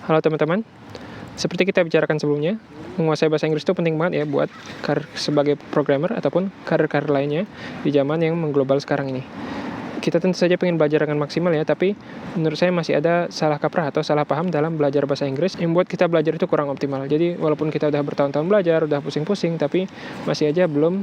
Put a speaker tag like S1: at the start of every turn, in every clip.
S1: Halo teman-teman, seperti kita bicarakan sebelumnya, menguasai bahasa Inggris itu penting banget ya buat sebagai programmer ataupun karir-karir lainnya di zaman yang mengglobal sekarang ini. Kita tentu saja pengen belajar dengan maksimal ya, tapi menurut saya masih ada salah kaprah atau salah paham dalam belajar bahasa Inggris yang buat kita belajar itu kurang optimal. Jadi walaupun kita udah bertahun-tahun belajar, udah pusing-pusing, tapi masih aja belum.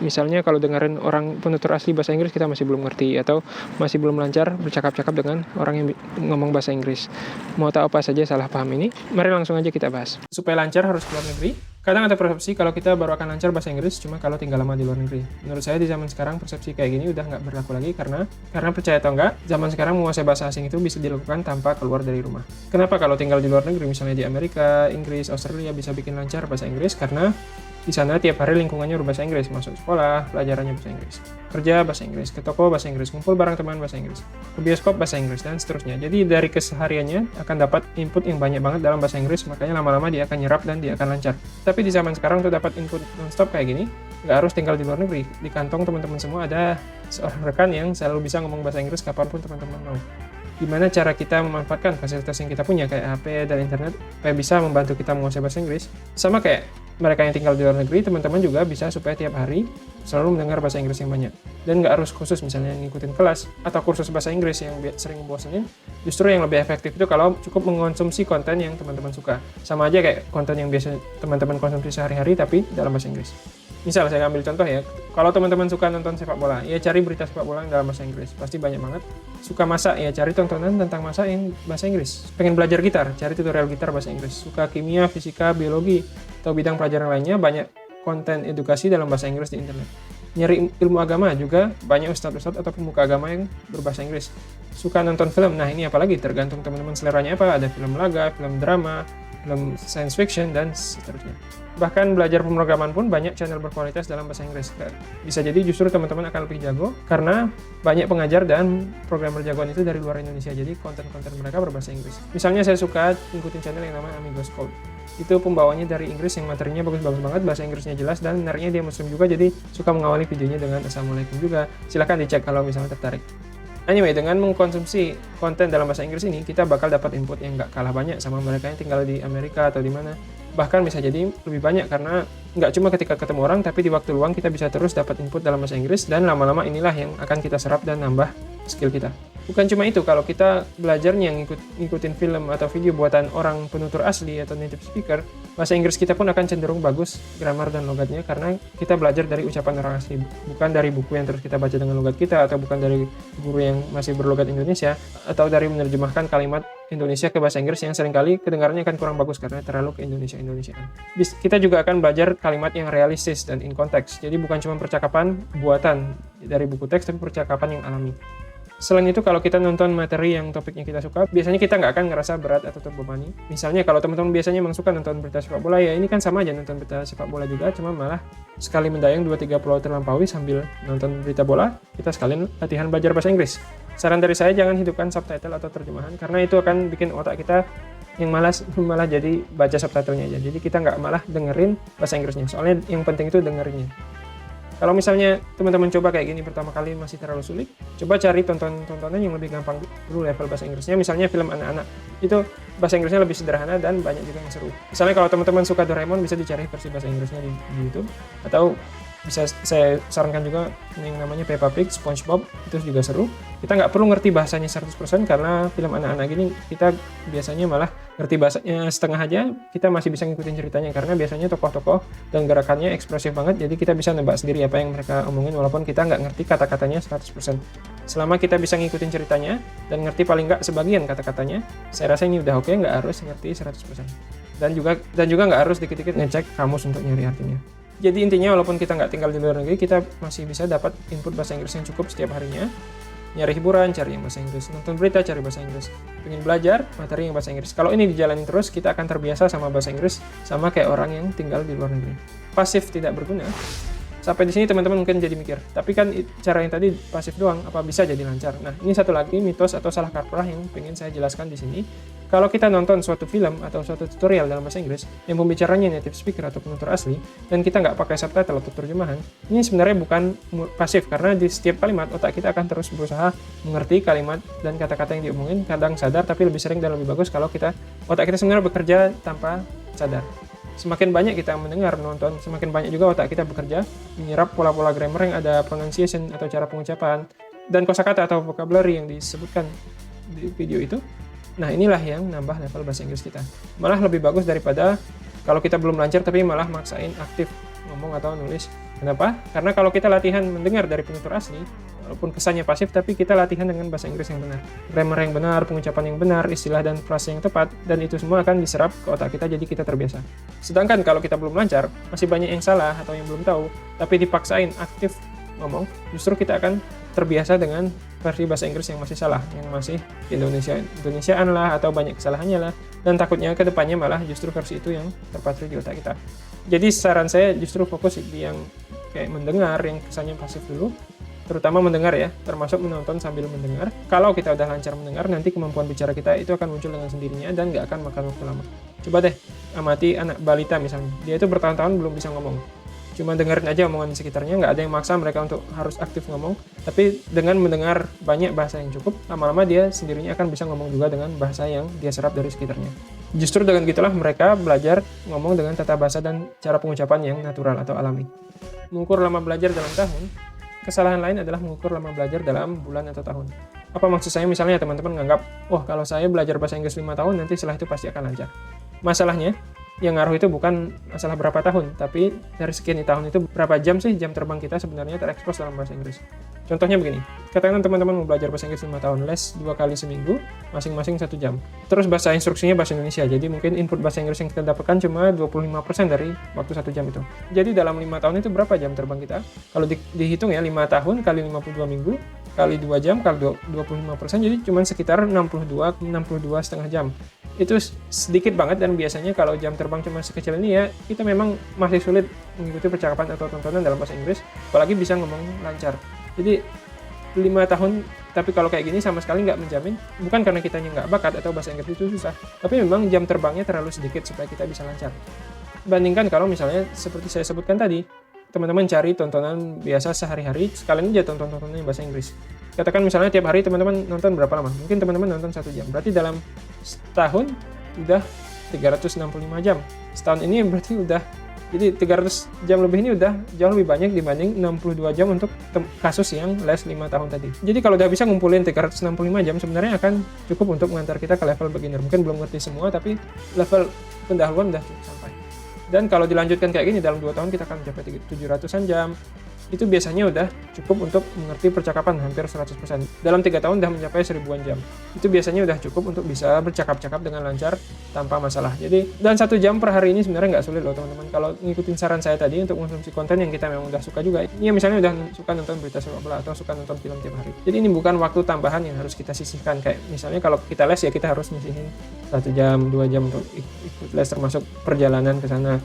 S1: Misalnya kalau dengerin orang penutur asli bahasa Inggris kita masih belum ngerti atau masih belum lancar bercakap-cakap dengan orang yang ngomong bahasa Inggris. Mau tahu apa saja salah paham ini? Mari langsung aja kita bahas. Supaya lancar harus keluar negeri. Kadang ada persepsi kalau kita baru akan lancar bahasa Inggris cuma kalau tinggal lama di luar negeri. Menurut saya di zaman sekarang persepsi kayak gini udah nggak berlaku lagi karena percaya atau enggak, zaman sekarang menguasai bahasa asing itu bisa dilakukan tanpa keluar dari rumah. Kenapa kalau tinggal di luar negeri, misalnya di Amerika, Inggris, Australia bisa bikin lancar bahasa Inggris? Karena di sana tiap hari lingkungannya berbahasa Inggris, masuk sekolah, pelajarannya bahasa Inggris, kerja bahasa Inggris, ke toko bahasa Inggris, kumpul bareng teman bahasa Inggris, ke bioskop bahasa Inggris, dan seterusnya. Jadi dari kesehariannya akan dapat input yang banyak banget dalam bahasa Inggris, makanya lama-lama dia akan nyerap dan dia akan lancar. Tapi di zaman sekarang untuk dapat input non-stop kayak gini, nggak harus tinggal di luar negeri. Di kantong teman-teman semua ada seorang rekan yang selalu bisa ngomong bahasa Inggris kapanpun teman-teman mau. Gimana cara kita memanfaatkan fasilitas yang kita punya kayak HP dan internet supaya bisa membantu kita menguasai bahasa Inggris? Sama kayak mereka yang tinggal di luar negeri, teman-teman juga bisa supaya tiap hari selalu mendengar bahasa Inggris yang banyak. Dan nggak harus khusus misalnya ngikutin kelas atau kursus bahasa Inggris yang sering membosanin. Justru yang lebih efektif itu kalau cukup mengkonsumsi konten yang teman-teman suka. Sama aja kayak konten yang biasa teman-teman konsumsi sehari-hari tapi dalam bahasa Inggris. Misal saya ambil contoh ya, kalau teman-teman suka nonton sepak bola, ya cari berita sepak bola yang dalam bahasa Inggris, pasti banyak banget. Suka masak, ya cari tontonan tentang masak yang bahasa Inggris. Pengen belajar gitar, cari tutorial gitar bahasa Inggris. Suka kimia, fisika, biologi, atau bidang pelajaran lainnya, banyak konten edukasi dalam bahasa Inggris di internet. Nyari ilmu agama juga, banyak ustadz-ustadz atau pemuka agama yang berbahasa Inggris. Suka nonton film, nah ini apalagi tergantung teman-teman seleranya apa, ada film laga, film drama, film science fiction, dan seterusnya. Bahkan belajar pemrograman pun banyak channel berkualitas dalam bahasa Inggris. Bisa jadi justru teman-teman akan lebih jago karena banyak pengajar dan programmer jagoan itu dari luar Indonesia. Jadi konten-konten mereka berbahasa Inggris. Misalnya saya suka ngikutin channel yang namanya Amigos Code. Itu pembawanya dari Inggris yang materinya bagus-bagus banget, bahasa Inggrisnya jelas, dan nariknya dia muslim juga, jadi suka mengawali videonya dengan Assalamualaikum juga. Silahkan dicek kalau misalnya tertarik. Anyway, dengan mengkonsumsi konten dalam bahasa Inggris ini, kita bakal dapat input yang nggak kalah banyak sama mereka yang tinggal di Amerika atau di mana. Bahkan bisa jadi lebih banyak karena nggak cuma ketika ketemu orang, tapi di waktu luang kita bisa terus dapat input dalam bahasa Inggris, dan lama-lama inilah yang akan kita serap dan nambah skill kita. Bukan cuma itu, kalau kita belajarnya ngikutin film atau video buatan orang penutur asli atau native speaker, bahasa Inggris kita pun akan cenderung bagus, grammar dan logatnya, karena kita belajar dari ucapan orang asli, bukan dari buku yang terus kita baca dengan logat kita, atau bukan dari guru yang masih berlogat Indonesia, atau dari menerjemahkan kalimat Indonesia ke bahasa Inggris yang seringkali kedengarannya akan kurang bagus karena terlalu ke Indonesia-Indonesiaan. Kita juga akan belajar kalimat yang realistis dan in context, jadi bukan cuma percakapan buatan dari buku teks, tapi percakapan yang alami. Selain itu, kalau kita nonton materi yang topiknya kita suka, biasanya kita nggak akan ngerasa berat atau terbebani. Misalnya kalau teman-teman biasanya memang suka nonton berita sepak bola, ya ini kan sama aja nonton berita sepak bola juga, cuma malah sekali mendayung 2-3 pulau terlampaui sambil nonton berita bola, kita sekalian latihan belajar bahasa Inggris. Saran dari saya, jangan hidupkan subtitle atau terjemahan, karena itu akan bikin otak kita yang malah jadi baca subtitlenya aja. Jadi kita nggak malah dengerin bahasa Inggrisnya, soalnya yang penting itu dengerinnya. Kalau misalnya teman-teman coba kayak gini pertama kali masih terlalu sulit, coba cari tontonan yang lebih gampang dulu level bahasa Inggrisnya. Misalnya film anak-anak, itu bahasa Inggrisnya lebih sederhana dan banyak juga yang seru. Misalnya kalau teman-teman suka Doraemon, bisa dicari versi bahasa Inggrisnya di YouTube, atau bisa saya sarankan juga yang namanya Peppa Pig, SpongeBob, itu juga seru. Kita nggak perlu ngerti bahasanya 100% karena film anak-anak gini kita biasanya malah ngerti bahasanya setengah aja, kita masih bisa ngikutin ceritanya karena biasanya tokoh-tokoh dan gerakannya ekspresif banget, jadi kita bisa nebak sendiri apa yang mereka omongin walaupun kita nggak ngerti kata-katanya 100%. Selama kita bisa ngikutin ceritanya dan ngerti paling nggak sebagian kata-katanya, saya rasa ini udah oke, nggak harus ngerti 100%. Dan juga nggak harus dikit-dikit ngecek kamus untuk nyari artinya. Jadi intinya walaupun kita nggak tinggal di luar negeri, kita masih bisa dapat input bahasa Inggris yang cukup setiap harinya. Nyari hiburan, cari yang bahasa Inggris. Nonton berita, cari bahasa Inggris. Pengen belajar, materi yang bahasa Inggris. Kalau ini dijalanin terus, kita akan terbiasa sama bahasa Inggris, sama kayak orang yang tinggal di luar negeri. Pasif tidak berguna. Sampai di sini teman-teman mungkin jadi mikir, tapi kan cara yang tadi pasif doang, apa bisa jadi lancar? Nah, ini satu lagi mitos atau salah kaprah yang pengen saya jelaskan di sini. Kalau kita nonton suatu film atau suatu tutorial dalam bahasa Inggris yang pembicaranya native speaker atau penutur asli, dan kita nggak pakai subtitle atau terjemahan, ini sebenarnya bukan pasif, karena di setiap kalimat otak kita akan terus berusaha mengerti kalimat dan kata-kata yang diomongin, kadang sadar tapi lebih sering dan lebih bagus kalau otak kita sebenarnya bekerja tanpa sadar. Semakin banyak kita mendengar, nonton, semakin banyak juga otak kita bekerja menyerap pola-pola grammar yang ada pronunciation atau cara pengucapan dan kosakata atau vocabulary yang disebutkan di video itu. Nah, inilah yang nambah level bahasa Inggris kita. Malah lebih bagus daripada kalau kita belum lancar tapi malah maksain aktif ngomong atau nulis. Kenapa? Karena kalau kita latihan mendengar dari penutur asli, walaupun kesannya pasif, tapi kita latihan dengan bahasa Inggris yang benar. Grammar yang benar, pengucapan yang benar, istilah dan frase yang tepat, dan itu semua akan diserap ke otak kita, jadi kita terbiasa. Sedangkan kalau kita belum lancar, masih banyak yang salah atau yang belum tahu, tapi dipaksain aktif ngomong, justru kita akan terbiasa dengan versi bahasa Inggris yang masih salah, yang masih Indonesiaan lah, atau banyak kesalahannya lah, dan takutnya ke depannya malah justru versi itu yang terpatri di otak kita. Jadi saran saya justru fokus di yang kayak mendengar, yang kesannya pasif dulu, terutama mendengar ya, termasuk menonton sambil mendengar. Kalau kita udah lancar mendengar, nanti kemampuan bicara kita itu akan muncul dengan sendirinya dan nggak akan makan waktu lama. Coba deh amati anak balita misalnya, dia itu bertahun-tahun belum bisa ngomong. Cuma dengerin aja omongan di sekitarnya, nggak ada yang maksa mereka untuk harus aktif ngomong, tapi dengan mendengar banyak bahasa yang cukup, lama-lama dia sendirinya akan bisa ngomong juga dengan bahasa yang dia serap dari sekitarnya. Justru dengan gitulah mereka belajar ngomong dengan tata bahasa dan cara pengucapan yang natural atau alami. Mengukur lama belajar dalam tahun, kesalahan lain adalah mengukur lama belajar dalam bulan atau tahun. Apa maksud saya? Misalnya teman-teman menganggap, kalau saya belajar bahasa Inggris 5 tahun, nanti setelah itu pasti akan lancar. Masalahnya, yang ngaruh itu bukan masalah berapa tahun, tapi dari sekian tahun itu berapa jam sih jam terbang kita sebenarnya terekspos dalam bahasa Inggris. Contohnya begini, katakan teman-teman mau belajar bahasa Inggris 5 tahun, les 2 kali seminggu, masing-masing 1 jam. Terus bahasa instruksinya bahasa Indonesia, jadi mungkin input bahasa Inggris yang kita dapatkan cuma 25% dari waktu 1 jam itu. Jadi dalam 5 tahun itu berapa jam terbang kita? Kalau dihitung ya, 5 tahun kali 52 minggu, kali 2 jam, kali 25%, jadi cuma sekitar 62,5 jam. Itu sedikit banget, dan biasanya kalau jam terbang cuma sekecil ini ya, kita memang masih sulit mengikuti percakapan atau tontonan dalam bahasa Inggris, apalagi bisa ngomong lancar. Jadi 5 tahun, tapi kalau kayak gini sama sekali nggak menjamin, bukan karena kitanya nggak bakat atau bahasa Inggris itu susah, tapi memang jam terbangnya terlalu sedikit supaya kita bisa lancar. Bandingkan kalau misalnya seperti saya sebutkan tadi, teman-teman cari tontonan biasa sehari-hari, sekalian aja tonton-tontonan bahasa Inggris. Katakan misalnya tiap hari teman-teman nonton berapa lama? Mungkin teman-teman nonton 1 jam. Berarti dalam setahun udah 365 jam. Setahun ini berarti udah, jadi 300 jam lebih ini udah jauh lebih banyak dibanding 62 jam untuk kasus yang les 5 tahun tadi. Jadi kalau udah bisa ngumpulin 365 jam, sebenarnya akan cukup untuk mengantar kita ke level beginner. Mungkin belum ngerti semua, tapi level pendahuluan udah cukup sampai. Dan kalau dilanjutkan kayak gini, dalam 2 tahun kita akan mencapai 700-an jam. Itu biasanya udah cukup untuk mengerti percakapan hampir 100%. Dalam 3 tahun udah mencapai 1000-an jam. Itu biasanya udah cukup untuk bisa bercakap-cakap dengan lancar tanpa masalah. Jadi, dan 1 jam per hari ini sebenarnya nggak sulit loh teman-teman. Kalau ngikutin saran saya tadi untuk konsumsi konten yang kita memang udah suka juga. Ya misalnya udah suka nonton berita sepak bola atau suka nonton film tiap hari. Jadi ini bukan waktu tambahan yang harus kita sisihkan. Kayak misalnya kalau kita les ya kita harus nyisihin 1 jam, 2 jam untuk ikut les, termasuk perjalanan ke sana.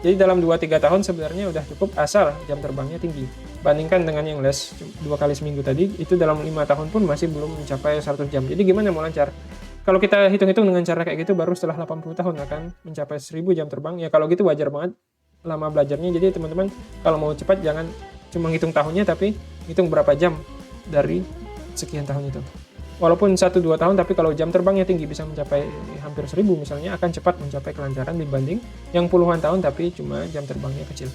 S1: Jadi dalam 2-3 tahun sebenarnya udah cukup asal jam terbangnya tinggi. Bandingkan dengan yang les 2 kali seminggu tadi, itu dalam 5 tahun pun masih belum mencapai 100 jam. Jadi gimana mau lancar? Kalau kita hitung-hitung dengan cara kayak gitu, baru setelah 80 tahun akan mencapai 1000 jam terbang. Ya kalau gitu wajar banget lama belajarnya. Jadi teman-teman kalau mau cepat jangan cuma hitung tahunnya, tapi hitung berapa jam dari sekian tahun itu. Walaupun 1-2 tahun, tapi kalau jam terbangnya tinggi bisa mencapai hampir 1000 misalnya, akan cepat mencapai kelancaran dibanding yang puluhan tahun tapi cuma jam terbangnya kecil.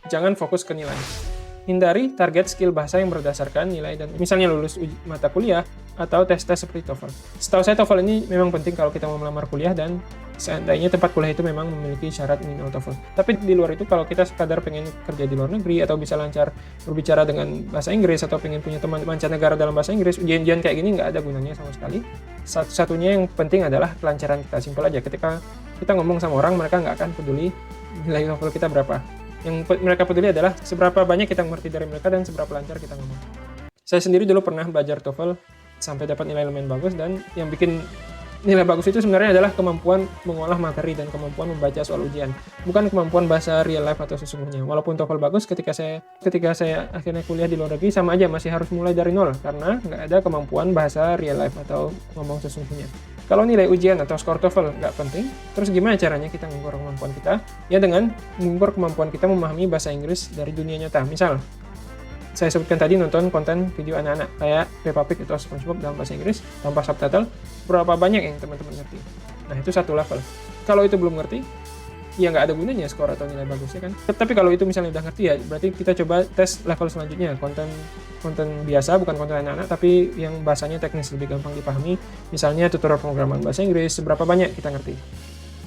S1: Jangan fokus ke nilai. Hindari target skill bahasa yang berdasarkan nilai dan misalnya lulus mata kuliah atau tes-tes seperti TOEFL. Setahu saya TOEFL ini memang penting kalau kita mau melamar kuliah, dan seandainya tempat kuliah itu memang memiliki syarat minimal TOEFL. Tapi di luar itu kalau kita sekadar pengen kerja di luar negeri atau bisa lancar berbicara dengan bahasa Inggris atau pengen punya teman mancanegara dalam bahasa Inggris, ujian-ujian kayak gini nggak ada gunanya sama sekali. Satu-satunya yang penting adalah kelancaran kita. Simpel aja, ketika kita ngomong sama orang, mereka nggak akan peduli nilai TOEFL kita berapa. Yang mereka peduli adalah seberapa banyak kita mengerti dari mereka dan seberapa lancar kita ngomong. Saya sendiri dulu pernah belajar TOEFL sampai dapat nilai lumayan bagus, dan yang bikin Nilai bagus itu sebenarnya adalah kemampuan mengolah materi dan kemampuan membaca soal ujian, bukan kemampuan bahasa real life atau sesungguhnya. Walaupun TOEFL bagus, ketika saya akhirnya kuliah di luar negeri, sama aja masih harus mulai dari nol karena nggak ada kemampuan bahasa real life atau ngomong sesungguhnya. Kalau nilai ujian atau skor TOEFL nggak penting, terus gimana caranya kita mengukur kemampuan kita? Ya dengan mengukur kemampuan kita memahami bahasa Inggris dari dunia nyata. Misal, saya sebutkan tadi nonton konten video anak-anak kayak Peppa Pig atau SpongeBob dalam bahasa Inggris tanpa subtitle, berapa banyak yang teman-teman ngerti? Nah, itu satu level. Kalau itu belum ngerti, ya nggak ada gunanya skor atau nilai bagusnya kan. Tapi kalau itu misalnya udah ngerti ya, berarti kita coba tes level selanjutnya, konten biasa, bukan konten anak-anak, tapi yang bahasanya teknis lebih gampang dipahami. Misalnya tutorial pemrograman bahasa Inggris, seberapa banyak kita ngerti.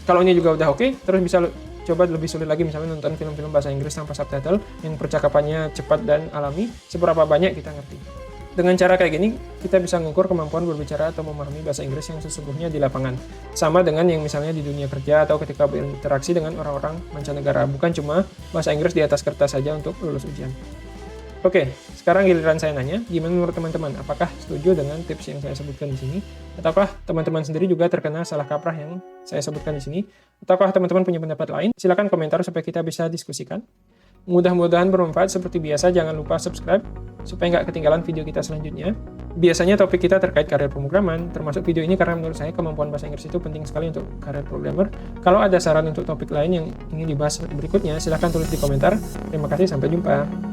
S1: Kalau ini juga udah oke, terus bisa coba lebih sulit lagi, misalnya nonton film-film bahasa Inggris tanpa subtitle yang percakapannya cepat dan alami, seberapa banyak kita ngerti. Dengan cara kayak gini, kita bisa mengukur kemampuan berbicara atau memahami bahasa Inggris yang sesungguhnya di lapangan. Sama dengan yang misalnya di dunia kerja atau ketika berinteraksi dengan orang-orang mancanegara, bukan cuma bahasa Inggris di atas kertas saja untuk lulus ujian. Oke, sekarang giliran saya nanya, gimana menurut teman-teman? Apakah setuju dengan tips yang saya sebutkan di sini? Ataukah teman-teman sendiri juga terkena salah kaprah yang saya sebutkan di sini? Ataukah teman-teman punya pendapat lain? Silakan komentar supaya kita bisa diskusikan. Mudah-mudahan bermanfaat. Seperti biasa, jangan lupa subscribe supaya nggak ketinggalan video kita selanjutnya. Biasanya topik kita terkait karir pemrograman, termasuk video ini karena menurut saya kemampuan bahasa Inggris itu penting sekali untuk karir programmer. Kalau ada saran untuk topik lain yang ingin dibahas berikutnya, silahkan tulis di komentar. Terima kasih, sampai jumpa.